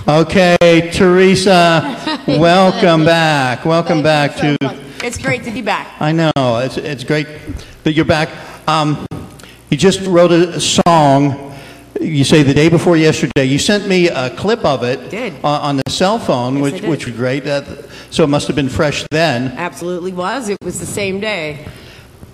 Okay, Teresa, welcome back. Welcome back to... It's great to be back. I know, it's great that you're back. You just wrote a song, you say the day before yesterday. You sent me a clip of it on the cell phone, Yes, which was great. So it must have been fresh then. Absolutely was. It was the same day.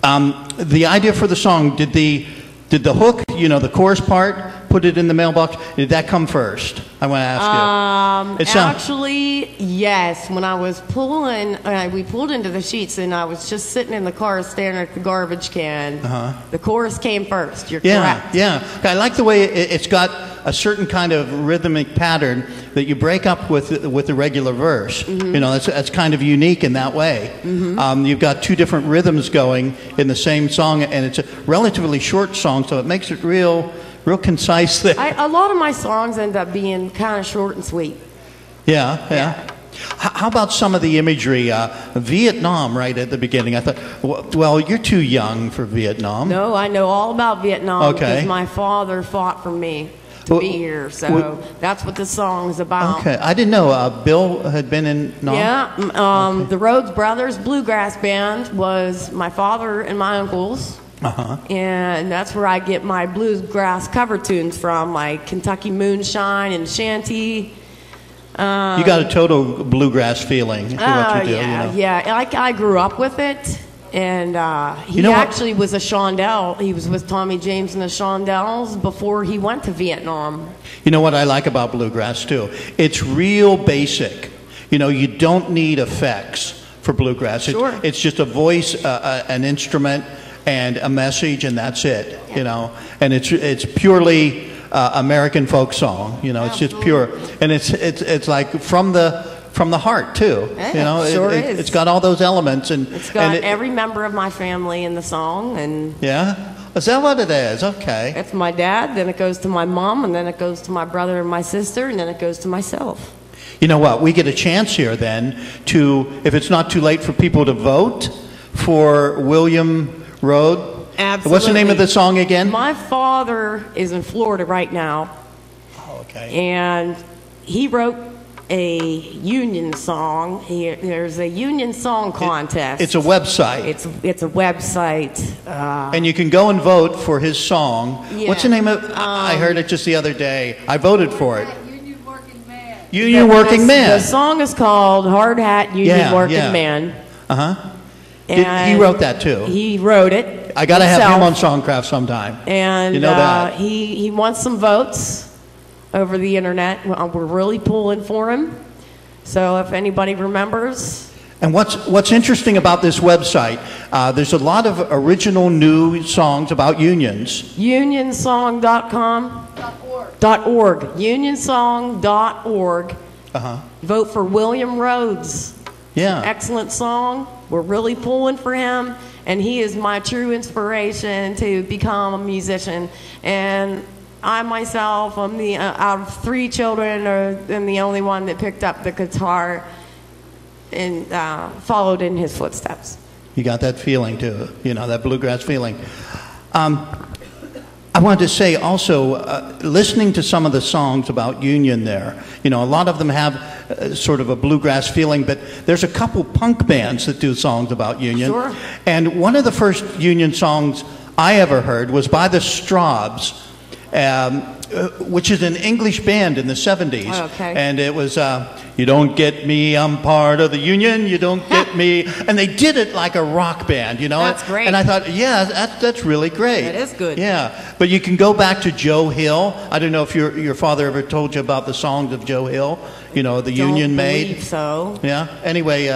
The idea for the song, did the hook, you know, the chorus part, put it in the mailbox? Did that come first? I want to ask you. Actually, yes. When I was pulling, we pulled into the sheets, and I was just sitting in the car staring at the garbage can. The chorus came first. You're correct. Yeah. I like the way it's got a certain kind of rhythmic pattern that you break up with the regular verse. You know, that's kind of unique in that way. You've got two different rhythms going in the same song, and it's a relatively short song, so it makes it real concise there. A lot of my songs end up being kind of short and sweet. Yeah. How about some of the imagery? Vietnam, right at the beginning. I thought, well, you're too young for Vietnam. No, I know all about Vietnam because my father fought for me to be here. So that's what the song is about. Okay, I didn't know Bill had been in Nam. Yeah, the Rhodes Brothers Bluegrass Band was my father and my uncle's. And that's where I get my bluegrass cover tunes from, like Kentucky Moonshine and Shanty. You got a total bluegrass feeling to what you do. Yeah. I grew up with it, and he actually was a Shondell. He was with Tommy James and the Shondells before he went to Vietnam. You know what I like about bluegrass too? It's real basic. You know, you don't need effects for bluegrass. It's just a voice, an instrument, and a message, and that's it. You know, and it's purely American folk song. You know, it's just pure, and it's like from the heart too. You know, it's got all those elements, and it's got every member of my family in the song. And is that what it is? Okay, it's my dad, then it goes to my mom, and then it goes to my brother and my sister, and then it goes to myself. You know what? We get a chance here then to, if it's not too late for people to vote for William Road. Absolutely. What's the name of the song again? My father is in Florida right now. And he wrote a union song. There's a union song contest. It's a website. It's a website. And you can go and vote for his song. What's the name of it? I heard it just the other day. I voted for it. Union Working Man. Union Working Man. The song is called Hard Hat Union Working Man. He wrote that too. He wrote it. I got to have him on SongCraft sometime. And you know that. He wants some votes over the internet. We're really pulling for him. So if anybody remembers. And what's interesting about this website, there's a lot of original new songs about unions. Unionsong.com. .org. Unionsong.org. Vote for William Rhodes. Excellent song. We're really pulling for him, and he is my true inspiration to become a musician. And I myself, I'm the out of 3 children, I'm the only one that picked up the guitar and followed in his footsteps. You got that feeling too, you know, that bluegrass feeling. I wanted to say also, listening to some of the songs about Union there, you know, a lot of them have sort of a bluegrass feeling, but there's a couple punk bands that do songs about Union. And one of the first Union songs I ever heard was by the Straubs, which is an English band in the 70s. And it was, you don't get me, I'm part of the Union, you don't get me. And they did it like a rock band, you know. That's great. And I thought, that's really great. It is good. Yeah, but you can go back to Joe Hill. I don't know if your father ever told you about the songs of Joe Hill, you know, the Union made. I believe so. Yeah, anyway,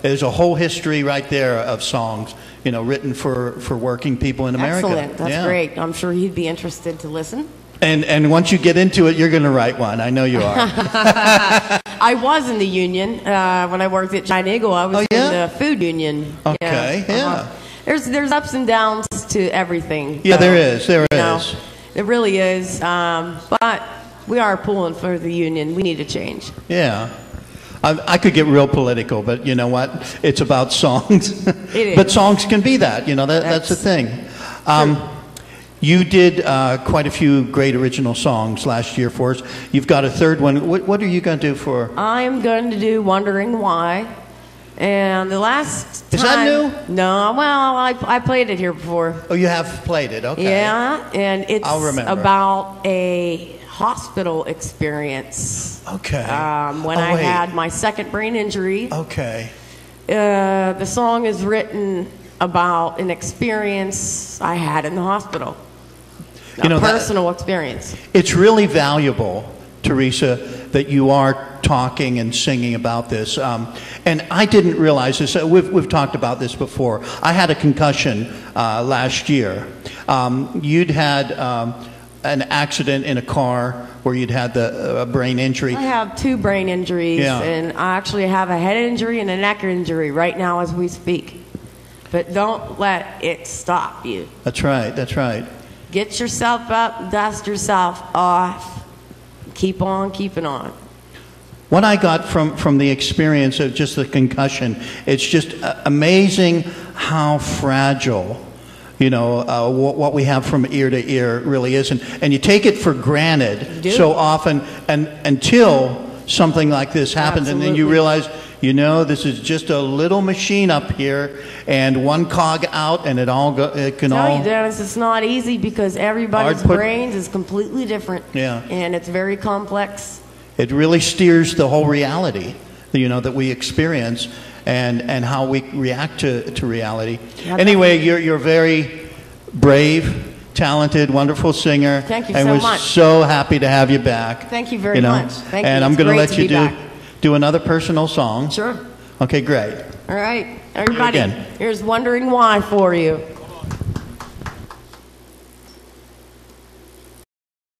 there's a whole history right there of songs, you know, written for working people in America. Excellent, that's great. I'm sure he'd be interested to listen. And once you get into it, you're going to write one. I know you are. I was in the union when I worked at Giant Eagle. I was in the food union. There's ups and downs to everything. Yeah, there is. There really is. But we are pulling for the union. We need to change. Yeah. I could get real political, but you know what? It's about songs. It is. But songs can be that. You know, that's the thing. You did quite a few great original songs last year for us. You've got a third one. What are you going to do for? I'm going to do Wondering Why. And the last time... Is that new? No, well, I played it here before. Oh, you have played it, okay. Yeah, and it's I'll remember. About a hospital experience. Okay. When I had my second brain injury. Okay. The song is written about an experience I had in the hospital. A personal experience. It's really valuable, Teresa, that you are talking and singing about this. And I didn't realize this. We've talked about this before. I had a concussion last year. You'd had an accident in a car where you'd had the brain injury. I have 2 brain injuries, and I actually have a head injury and a neck injury right now as we speak. But don't let it stop you. That's right, that's right. Get yourself up, dust yourself off, keep on keeping on. What I got from the experience of just the concussion, it's just amazing how fragile, what we have from ear to ear really is. And you take it for granted so often until something like this happens. Absolutely. And then you realize, this is just a little machine up here, and one cog out, and it can all... Dennis, it's not easy because everybody's brains is completely different. Yeah. And it's very complex. It really steers the whole reality, that we experience and how we react to reality. Yeah, anyway, you're very brave, talented, wonderful singer. Thank you so much. And we're so happy to have you back. Thank you very much. Thank you. And I'm going to let you do another personal song. Sure. Okay, great. All right. Everybody, here's Wondering Why for you.